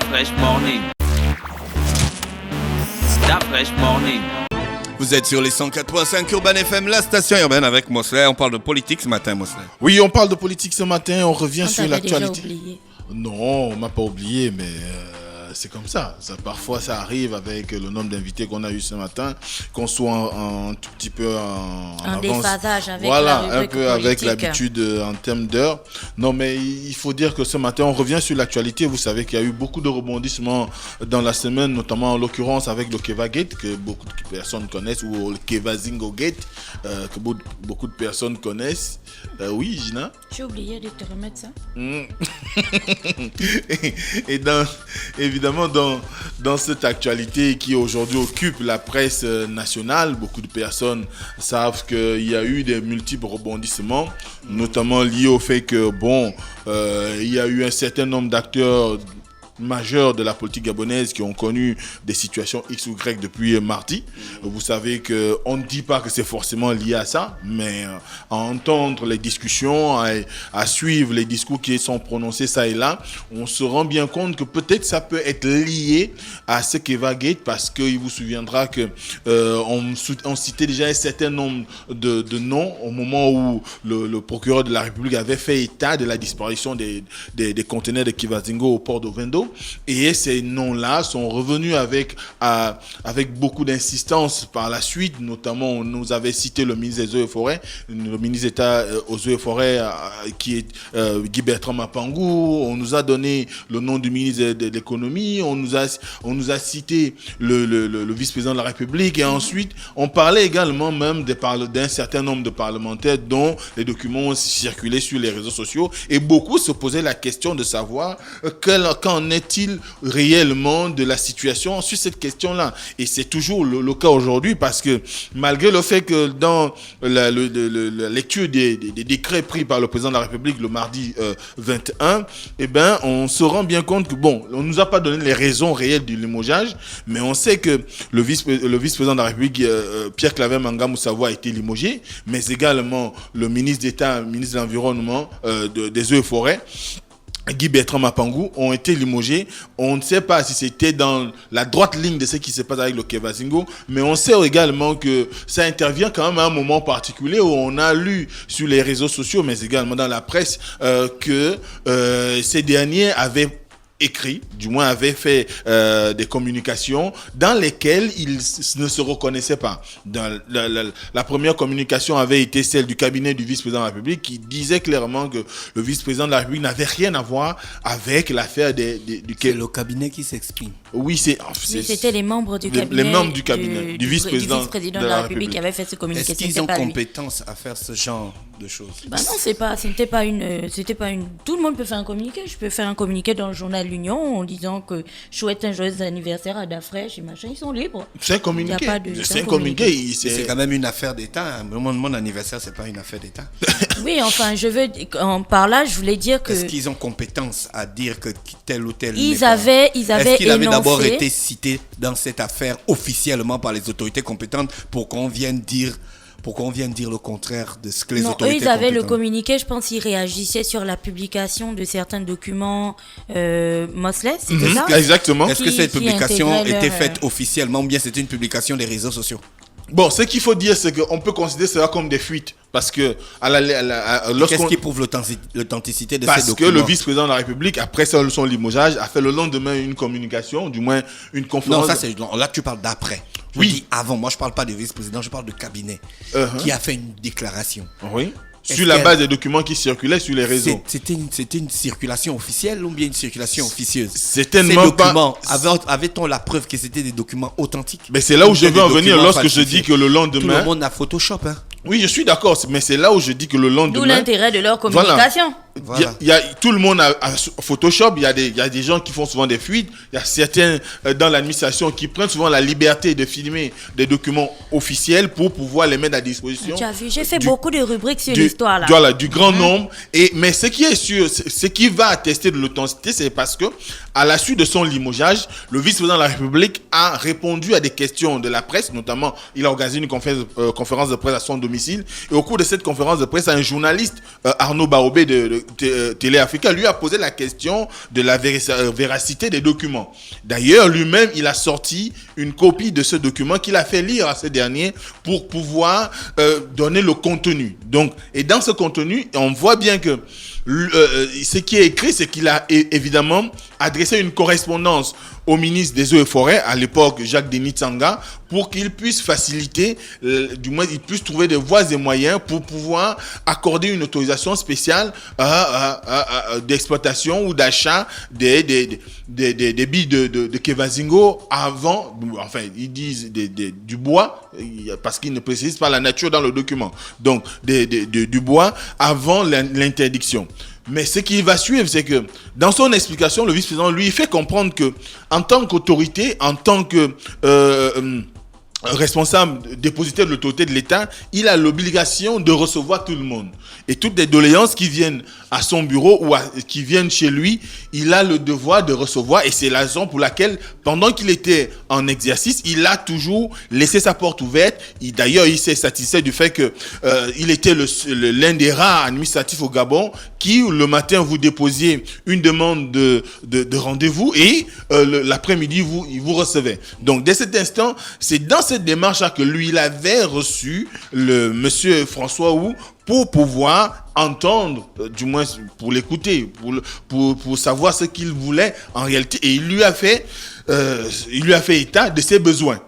Fresh Morning. Fresh Morning. Vous êtes sur les 104.5 Urban FM, la station urbaine avec Mosley. On parle de politique ce matin, Mosley. Oui, on parle de politique ce matin. On revient sur l'actualité. Déjà oublié. Non, on m'a pas oublié, mais c'est comme ça. Parfois, ça arrive avec le nombre d'invités qu'on a eu ce matin, qu'on soit un tout petit peu en avance. Déphasage avec voilà, la un peu politique. avec l'habitude en termes d'heures. Non, mais il faut dire que ce matin, on revient sur l'actualité. Vous savez qu'il y a eu beaucoup de rebondissements dans la semaine, notamment en l'occurrence avec le Keva Gate, que beaucoup de personnes connaissent, ou le Keva Zingo Gate, que beaucoup de personnes connaissent. Oui, Gina? J'ai oublié de te remettre ça. Et évidemment, dans cette actualité qui aujourd'hui occupe la presse nationale, beaucoup de personnes savent qu'il y a eu des multiples rebondissements, notamment liés au fait que, il y a eu un certain nombre d'acteurs majeurs de la politique gabonaise qui ont connu des situations X ou Y depuis mardi. Vous savez qu'on ne dit pas que c'est forcément lié à ça, mais à entendre les discussions, à suivre les discours qui sont prononcés ça et là, on se rend bien compte que peut-être ça peut être lié à ce Keva Gate, parce qu'il vous souviendra que on citait déjà un certain nombre de noms au moment où le procureur de la République avait fait état de la disparition des conteneurs de Keva Zingo au port d'Ovendo. Et ces noms-là sont revenus avec beaucoup d'insistance par la suite. Notamment, on nous avait cité le ministre des Eaux et Forêts, le ministre d'État aux Eaux et Forêts, qui est Guy Bertrand Mapangou. On nous a donné le nom du ministre de l'économie. On nous a cité le vice-président de la République. Et ensuite, on parlait également même d'un certain nombre de parlementaires dont les documents circulaient sur les réseaux sociaux. Et beaucoup se posaient la question de savoir qu'en est-il réellement de la situation sur cette question-là. Et c'est toujours le cas aujourd'hui, parce que malgré le fait que dans la lecture des décrets pris par le président de la République le mardi 21, on se rend bien compte que, on ne nous a pas donné les raisons réelles du limogeage, mais on sait que le vice-président de la République, Pierre Claver Manga-Moussaoua, a été limogé, mais également le ministre d'État, ministre de l'Environnement, des Eaux et Forêts, Guy Bertrand Mapangou, ont été limogés. On ne sait pas si c'était dans la droite ligne de ce qui se passe avec le Keva Zingo, mais on sait également que ça intervient quand même à un moment particulier où on a lu sur les réseaux sociaux, mais également dans la presse, que ces derniers avaient écrit, du moins avait fait des communications dans lesquelles ils ne se reconnaissaient pas. La première communication avait été celle du cabinet du vice-président de la République, qui disait clairement que le vice-président de la République n'avait rien à voir avec l'affaire du... C'est le cabinet qui s'exprime. Oui, c'était les membres du cabinet. Les membres du cabinet, du vice-président de la République qui avait fait cette communication. Est-ce qu'ils ont compétence à faire ce genre de choses? Non, c'était pas une. Tout le monde peut faire un communiqué. Je peux faire un communiqué dans le journal L'Union en disant que je souhaite un joyeux anniversaire à Dafresh et machin. Ils sont libres. C'est un communiqué. C'est un communiqué. C'est quand même une affaire d'État. Mon anniversaire, c'est pas une affaire d'État. Oui, enfin, par là, je voulais dire que. Est-ce qu'ils ont compétence à dire que tel ou tel. Ils avaient Est-ce qu'il avait d'abord été cité dans cette affaire officiellement par les autorités compétentes pour qu'on vienne dire le contraire de ce que les autorités compétentes... Eux, ils avaient le communiqué, je pense qu'ils réagissaient sur la publication de certains documents Mosley, c'était ça? Exactement. Est-ce que cette publication était faite officiellement ou bien c'était une publication des réseaux sociaux? Ce qu'il faut dire, c'est qu'on peut considérer cela comme des fuites. Parce que, qu'est-ce qui prouve l'authenticité de ces documents? Parce que le vice-président de la République, après son limogeage, a fait le lendemain une communication, du moins une conférence. Non, là tu parles d'après. Je dis avant. Moi, je parle pas de vice-président, je parle de cabinet qui a fait une déclaration. Oui. Sur la base des documents qui circulaient sur les réseaux. C'était une circulation officielle ou bien une circulation officieuse? C'était ces documents, avait-on la preuve que c'était des documents authentiques? Mais c'est là où je veux en venir lorsque je dis que le lendemain... Tout le monde a Photoshop, hein? Oui, je suis d'accord, mais c'est là où je dis que le lendemain... D'où l'intérêt de leur communication. Voilà. Tout le monde a Photoshop, il y a des gens qui font souvent des fuites, il y a certains dans l'administration qui prennent souvent la liberté de filmer des documents officiels pour pouvoir les mettre à disposition. Tu as vu, j'ai fait beaucoup de rubriques sur l'histoire là. Voilà, du grand nombre. Mais ce qui est sûr, ce qui va attester de l'authenticité, c'est parce que à la suite de son limogeage, le vice-président de la République a répondu à des questions de la presse, notamment il a organisé une conférence de presse à son domicile. Et au cours de cette conférence de presse, un journaliste, Arnaud Barobé Télé Africa lui a posé la question de la véracité des documents. D'ailleurs, lui-même, il a sorti une copie de ce document qu'il a fait lire à ce dernier pour pouvoir donner le contenu. Donc, et dans ce contenu, on voit bien que ce qui est écrit, c'est qu'il a évidemment adressé une correspondance au ministre des Eaux et Forêts, à l'époque Jacques-Denis Tsanga, pour qu'il puisse faciliter, du moins il puisse trouver des voies et moyens pour pouvoir accorder une autorisation spéciale d'exploitation ou d'achat des billes de Kevazingo avant, enfin ils disent du bois, parce qu'ils ne précisent pas la nature dans le document, donc du bois avant l'interdiction. Mais ce qui va suivre, c'est que dans son explication, le vice-président lui fait comprendre que en tant qu'autorité, en tant que responsable dépositaire de l'autorité de l'État, il a l'obligation de recevoir tout le monde. Et toutes les doléances qui viennent à son bureau ou qui viennent chez lui, il a le devoir de recevoir. Et c'est la raison pour laquelle, pendant qu'il était en exercice, il a toujours laissé sa porte ouverte. D'ailleurs, il s'est satisfait du fait que il était l'un des rares administratifs au Gabon qui, le matin, vous déposiez une demande de rendez-vous et l'après-midi, vous recevez. Donc, dès cet instant, c'est dans cette démarche-là que lui, il avait reçu le monsieur François Hou pour pouvoir entendre, du moins pour l'écouter, pour savoir ce qu'il voulait en réalité. Et il lui a fait état de ses besoins.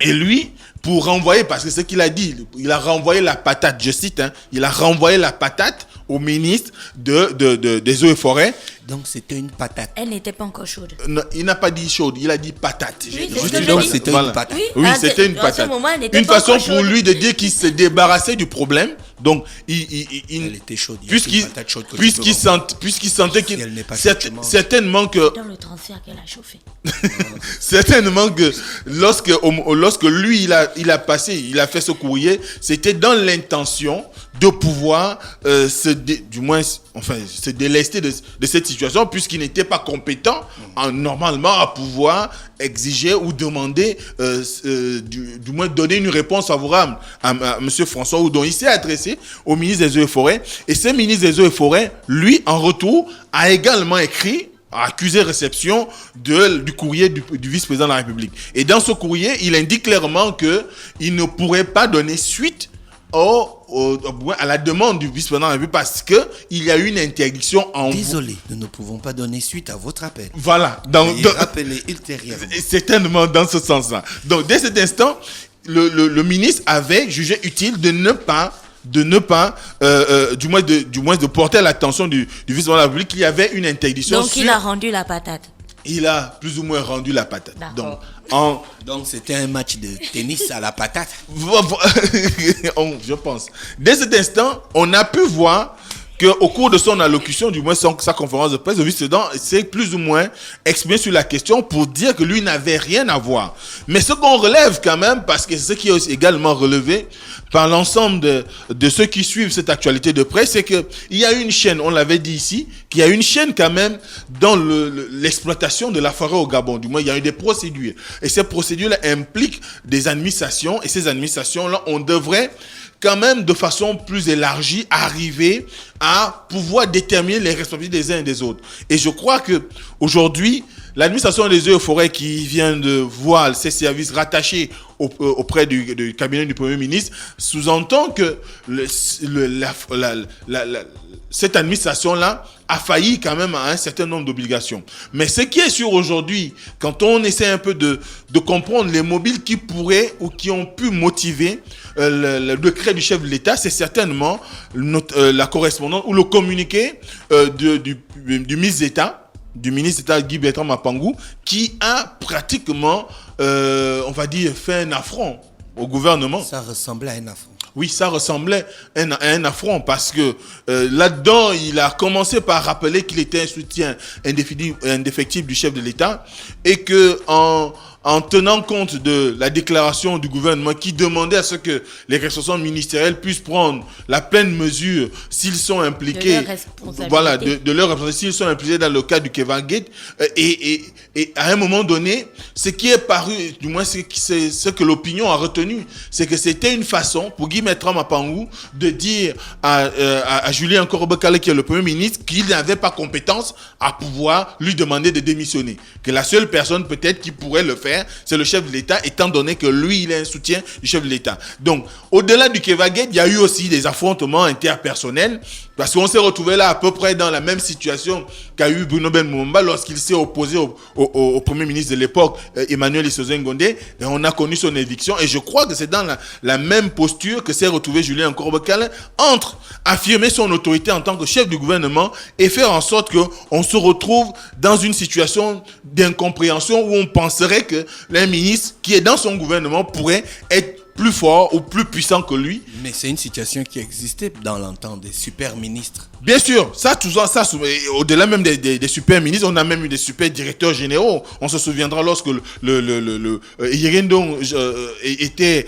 Et lui, pour renvoyer, parce que ce qu'il a dit, il a renvoyé la patate, je cite, il a renvoyé la patate au ministre des Eaux et Forêts. Donc c'était une patate. Elle n'était pas encore chaude. Non, il n'a pas dit chaude, il a dit patate. Oui, Donc c'était une patate. Oui, c'était une patate. Une façon pour lui de dire qu'il s'est débarrassé du problème. Donc, elle était chaude. Puisqu'il sentait qu'il certainement que dans le transfert qu'elle a chauffé. certainement que lorsque lui il a fait ce courrier, c'était dans l'intention de pouvoir se délester de cette situation, puisqu'il n'était pas compétent normalement à pouvoir exiger ou demander du moins donner une réponse favorable à monsieur François Hou, dont il s'est adressé au ministre des Eaux et Forêts. Et ce ministre des Eaux et Forêts, lui, en retour, a également écrit, a accusé réception du courrier du vice-président de la République. Et dans ce courrier, il indique clairement qu'il ne pourrait pas donner suite à la demande du vice-président de la République parce qu'il y a eu une interdiction en... Désolé, nous ne pouvons pas donner suite à votre appel. Voilà. Rappelez ultérieurement. Certainement dans ce sens-là. Donc, dès cet instant, le ministre avait jugé utile de ne pas du moins de porter à l'attention du vice-président de la République qu'il y avait une interdiction. Donc, il a rendu la patate. Il a plus ou moins rendu la patate. Donc c'était un match de tennis à la patate. Je pense. Dès cet instant, on a pu voir qu'au cours de son allocution, du moins sa conférence de presse, le vice-président s'est plus ou moins exprimé sur la question pour dire que lui n'avait rien à voir. Mais ce qu'on relève quand même, parce que c'est ce qui est également relevé par l'ensemble de ceux qui suivent cette actualité de presse, c'est qu'il y a une chaîne, on l'avait dit ici, qu'il y a une chaîne quand même dans l'exploitation de la forêt au Gabon. Du moins, il y a eu des procédures. Et ces procédures-là impliquent des administrations. Et ces administrations-là, on devrait quand même de façon plus élargie arriver à pouvoir déterminer les responsabilités des uns et des autres. Et je crois que aujourd'hui, l'administration des Eaux et Forêts qui vient de voir ses services rattachés auprès du cabinet du Premier ministre sous-entend que cette administration-là a failli quand même à un certain nombre d'obligations. Mais ce qui est sûr aujourd'hui, quand on essaie un peu de comprendre les mobiles qui pourraient ou qui ont pu motiver le décret du chef de l'État, c'est certainement la correspondance ou le communiqué du ministre d'État, Guy Bertrand Mapangou, qui a pratiquement, on va dire, fait un affront au gouvernement. Ça ressemblait à un affront. Oui, ça ressemblait à un affront parce que là-dedans, il a commencé par rappeler qu'il était un soutien indéfectible du chef de l'État et que en tenant compte de la déclaration du gouvernement qui demandait à ce que les responsables ministériels puissent prendre la pleine mesure s'ils sont impliqués, de leur responsabilité, s'ils sont impliqués dans le cas du Kevagate, et à un moment donné, ce qui est paru, du moins c'est ce que l'opinion a retenu, c'est que c'était une façon pour Guy Bertrand Mapangou de dire à Julien Korobekale, qui est le Premier ministre, qu'il n'avait pas compétence à pouvoir lui demander de démissionner. Que la seule personne peut-être qui pourrait le faire, c'est le chef de l'État, étant donné que lui, il est un soutien du chef de l'État. Donc, au-delà du Kevagate, il y a eu aussi des affrontements interpersonnels, parce qu'on s'est retrouvé là à peu près dans la même situation qu'a eu Bruno Ben Moumba lorsqu'il s'est opposé au Premier ministre de l'époque, Emmanuel Isozen Gondé, et on a connu son éviction. Et je crois que c'est dans la même posture que s'est retrouvé Julien Korobekale, entre affirmer son autorité en tant que chef du gouvernement et faire en sorte qu'on se retrouve dans une situation d'incompréhension où on penserait que l'un ministre qui est dans son gouvernement pourrait être plus fort ou plus puissant que lui. Mais c'est une situation qui existait dans l'entente des super ministres. Bien sûr, au-delà même des super ministres, on a même eu des super directeurs généraux. On se souviendra lorsque le Yerindong était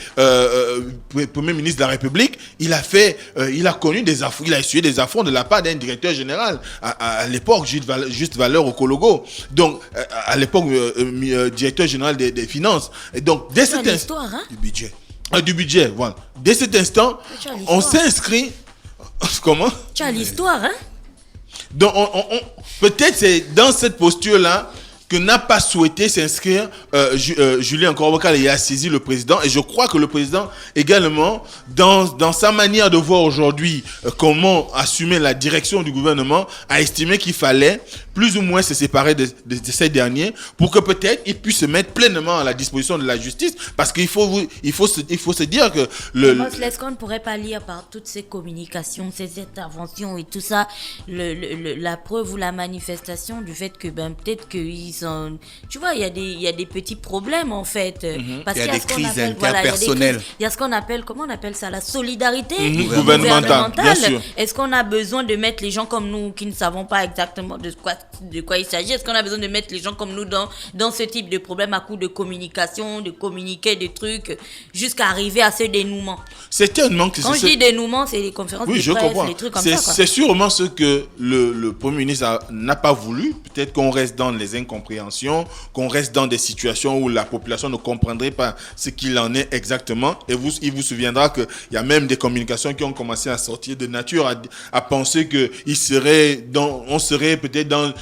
Premier ministre de la République, il a connu des affronts, il a essuyé des affronts de la part d'un directeur général à l'époque, Juste Valeur au Cologo. Donc, à l'époque, directeur général des finances. Et donc, dès cet instant, du budget. Du budget, voilà. Dès cet instant, on s'est inscrit. Comment? Tu as l'histoire, hein? Donc, peut-être c'est dans cette posture-là que n'a pas souhaité s'inscrire Julien Korobekale et a saisi le président. Et je crois que le président également, dans sa manière de voir aujourd'hui comment assumer la direction du gouvernement, a estimé qu'il fallait plus ou moins se séparer de ces derniers pour que peut-être ils puissent se mettre pleinement à la disposition de la justice. Parce qu'il faut se dire que est-ce qu'on ne pourrait pas lire par toutes ces communications, ces interventions et tout ça, la preuve ou la manifestation du fait que peut-être qu'ils sont... Tu vois, il y a des petits problèmes en fait. Parce il y a des crises interpersonnelles. interpersonnelles. Il y a ce qu'on appelle, comment on appelle ça, la solidarité gouvernementale. Bien sûr. Est-ce qu'on a besoin de mettre les gens comme nous qui ne savons pas exactement de quoi il s'agit? Est-ce qu'on a besoin de mettre les gens comme nous dans ce type de problème à coup de communication, de communiquer des trucs, jusqu'à arriver à ce dénouement? Certainement que quand je dis dénouement, c'est les conférences de presse, les trucs comme ça. C'est sûrement ce que le Premier ministre n'a pas voulu. Peut-être qu'on reste dans les incompréhensions, qu'on reste dans des situations où la population ne comprendrait pas ce qu'il en est exactement. Et il vous souviendra qu'il y a même des communications qui ont commencé à sortir de nature à penser qu'on serait peut-être dans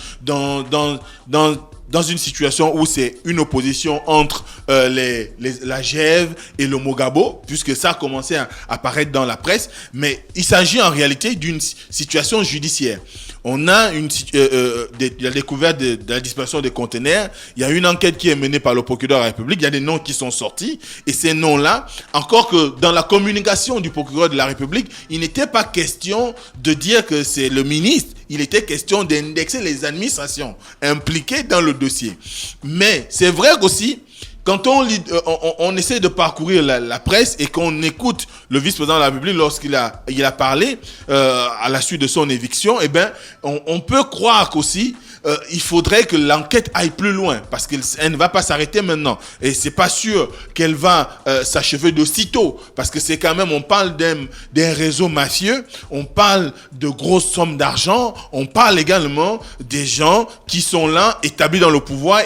une situation où c'est une opposition entre la GEV et le Mogabo, puisque ça a commencé à apparaître dans la presse, mais il s'agit en réalité d'une situation judiciaire. On a la découverte de la disparition des conteneurs, il y a une enquête qui est menée par le procureur de la République, il y a des noms qui sont sortis, et ces noms-là, encore que dans la communication du procureur de la République, il n'était pas question de dire que c'est le ministre, il était question d'indexer les administrations impliquées dans le dossier. Mais c'est vrai qu'aussi, quand on essaie de parcourir la presse et qu'on écoute le vice-président de la République lorsqu'il a parlé à la suite de son éviction, on peut croire qu'aussi il faudrait que l'enquête aille plus loin parce qu'elle ne va pas s'arrêter maintenant et c'est pas sûr qu'elle va s'achever d'aussitôt parce que c'est quand même, on parle d'un réseau mafieux, on parle de grosses sommes d'argent, on parle également des gens qui sont là établis dans le pouvoir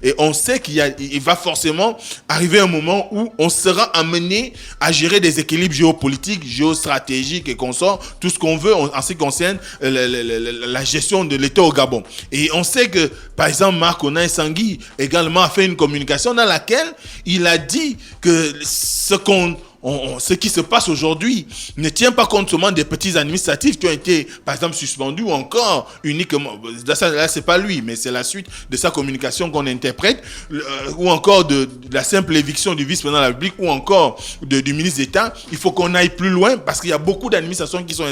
et on sait il va forcément arriver un moment où on sera amené à gérer des équilibres géopolitiques, géostratégiques et consorts, tout ce qu'on veut en ce qui concerne la gestion de l'État au Gabon. Et on sait que, par exemple, Marc Onaï Sangui également a fait une communication dans laquelle il a dit que ce qui se passe aujourd'hui ne tient pas compte seulement des petits administratifs qui ont été, par exemple, suspendus ou encore uniquement, là c'est pas lui, mais c'est la suite de sa communication qu'on interprète, ou encore de la simple éviction du vice-président de la République ou encore du ministre d'État. Il faut qu'on aille plus loin parce qu'il y a beaucoup d'administrations qui sont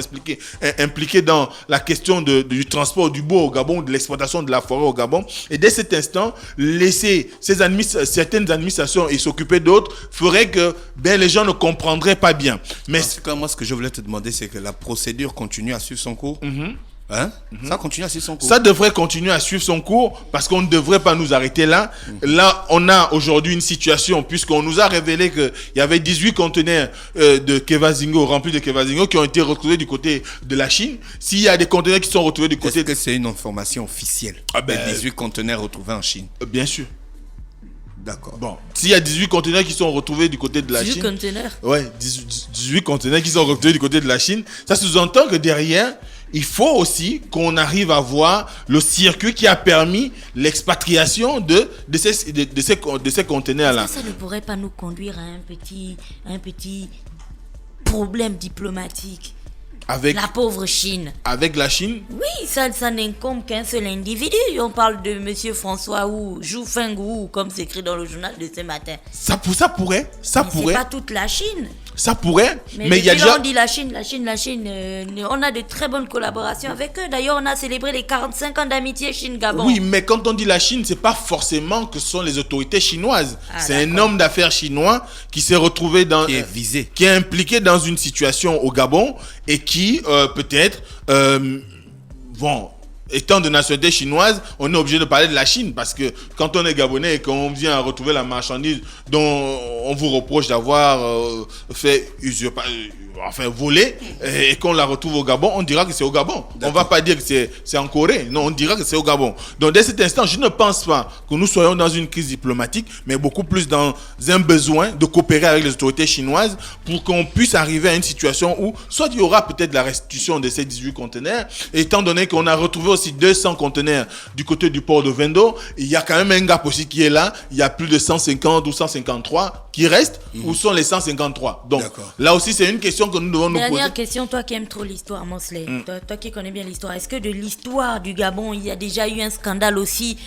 impliquées dans la question du transport du bois au Gabon, de l'exploitation de la forêt au Gabon. Et dès cet instant, laisser certaines administrations et s'occuper d'autres ferait que les gens ne comprendraient pas bien. Mais en tout cas, moi, ce que je voulais te demander, c'est que la procédure continue à suivre son cours. Hein? Ça continue à suivre son cours. Ça devrait continuer à suivre son cours parce qu'on ne devrait pas nous arrêter là. Là, on a aujourd'hui une situation puisqu'on nous a révélé qu'il y avait 18 conteneurs de Kevazingo remplis de Kevazingo qui ont été retrouvés du côté de la Chine. S'il y a des conteneurs qui sont retrouvés du côté... Est-ce que c'est une information officielle? Les 18 conteneurs retrouvés en Chine. Bien sûr. D'accord. Bon, s'il y a 18 conteneurs qui sont retrouvés du côté de la 18 Chine... conteneurs. Ouais, 18 conteneurs qui sont retrouvés du côté de la Chine. Ça sous-entend que derrière, il faut aussi qu'on arrive à voir le circuit qui a permis l'expatriation de ces conteneurs-là. Ça ne pourrait pas nous conduire à un petit problème diplomatique. Avec La pauvre Chine. Avec la Chine? Oui, ça n'incombe qu'un seul individu. On parle de Monsieur François Wu, Zhu Fengwu, comme c'est écrit dans le journal de ce matin. Ça pourrait. C'est pas toute la Chine. Ça pourrait, mais il y a déjà... déjà... on dit la Chine, on a de très bonnes collaborations avec eux. D'ailleurs, on a célébré les 45 ans d'amitié Chine-Gabon. Oui, mais quand on dit la Chine, c'est pas forcément que ce sont les autorités chinoises. C'est un homme d'affaires chinois qui s'est retrouvé dans... Qui est visé. Qui est impliqué dans une situation au Gabon et qui, peut-être... étant de nationalité chinoise, on est obligé de parler de la Chine parce que quand on est gabonais et qu'on vient retrouver la marchandise dont on vous reproche d'avoir volé et qu'on la retrouve au Gabon, on dira que c'est au Gabon. On va pas dire que c'est en Corée. Non, on dira que c'est au Gabon. Donc dès cet instant, je ne pense pas que nous soyons dans une crise diplomatique, mais beaucoup plus dans un besoin de coopérer avec les autorités chinoises pour qu'on puisse arriver à une situation où soit il y aura peut-être la restitution de ces 18 conteneurs, et étant donné qu'on a retrouvé aussi 200 conteneurs du côté du port de Vendo, il y a quand même un gap aussi qui est là, il y a plus de 150 ou 153 qui restent. Où sont les 153? Donc là aussi c'est une question que nous devons nous poser. Dernière question, toi qui aimes trop l'histoire, Mosley, toi qui connais bien l'histoire, est-ce que de l'histoire du Gabon, il y a déjà eu un scandale aussi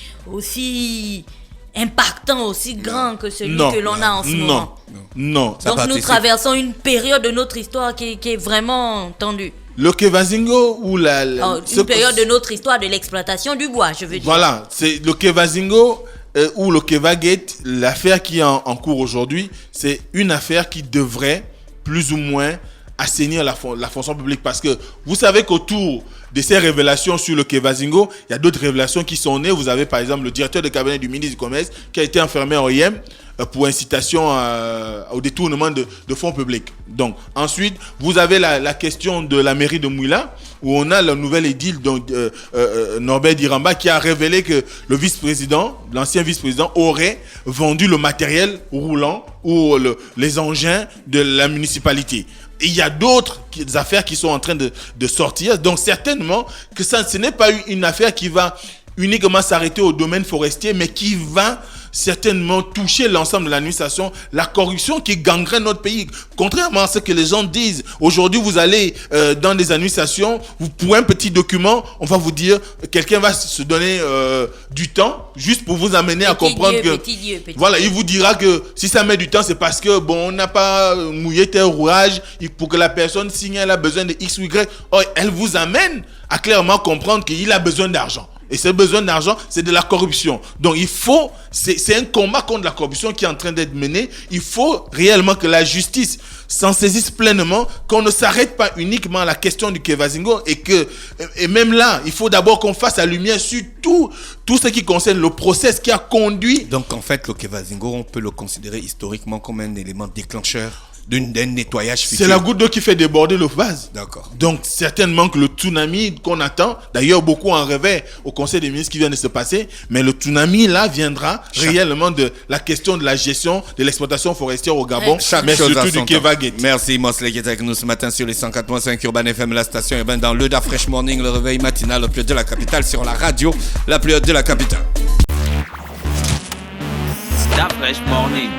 impactant, aussi grand que celui que l'on a en ce moment? Non. Donc nous traversons une période de notre histoire qui est vraiment tendue. Le Kevazingo ou une période de notre histoire de l'exploitation du bois, je veux dire. Voilà, c'est le Kevazingo ou le Kevagate, l'affaire qui est en cours aujourd'hui, c'est une affaire qui devrait plus ou moins assainir la fonction publique parce que vous savez qu'autour de ces révélations sur le Kevazingo, il y a d'autres révélations qui sont nées. Vous avez par exemple le directeur de cabinet du ministre du Commerce qui a été enfermé en OIM pour incitation au détournement de fonds publics. Donc ensuite, vous avez la question de la mairie de Mouila où on a le nouvel édile Norbert Diramba qui a révélé que le vice-président, l'ancien vice-président aurait vendu le matériel roulant ou les engins de la municipalité. Et il y a d'autres affaires qui sont en train de sortir. Donc certainement que ce n'est pas une affaire qui va uniquement s'arrêter au domaine forestier, mais qui va certainement toucher l'ensemble de l'administration, la corruption qui gangrène notre pays. Contrairement à ce que les gens disent, aujourd'hui vous allez dans des administrations, pour un petit document, on va vous dire, quelqu'un va se donner du temps juste pour vous amener à comprendre il vous dira que si ça met du temps, c'est parce que on n'a pas mouillé tel rouage, pour que la personne signe, elle a besoin de X ou Y. Or, elle vous amène à clairement comprendre qu'il a besoin d'argent. Et ce besoin d'argent, c'est de la corruption. Donc c'est un combat contre la corruption qui est en train d'être mené. Il faut réellement que la justice s'en saisisse pleinement, qu'on ne s'arrête pas uniquement à la question du Kevazingo et même là, il faut d'abord qu'on fasse la lumière sur tout ce qui concerne le process qui a conduit. Donc en fait, le Kevazingo, on peut le considérer historiquement comme un élément déclencheur d'un nettoyage futur. C'est la goutte d'eau qui fait déborder le vase. D'accord. Donc certainement que le tsunami qu'on attend, d'ailleurs beaucoup en rêvaient au Conseil des ministres qui vient de se passer, mais le tsunami là viendra réellement de la question de la gestion de l'exploitation forestière au Gabon, mais surtout du Kevagate. Merci Mosley qui est avec nous ce matin sur les 104.5 Urban FM, la station urbaine dans le Da Fresh Morning, le réveil matinal, le plus haut de la capitale sur la radio, la plus haute de la capitale. Da Fresh Morning.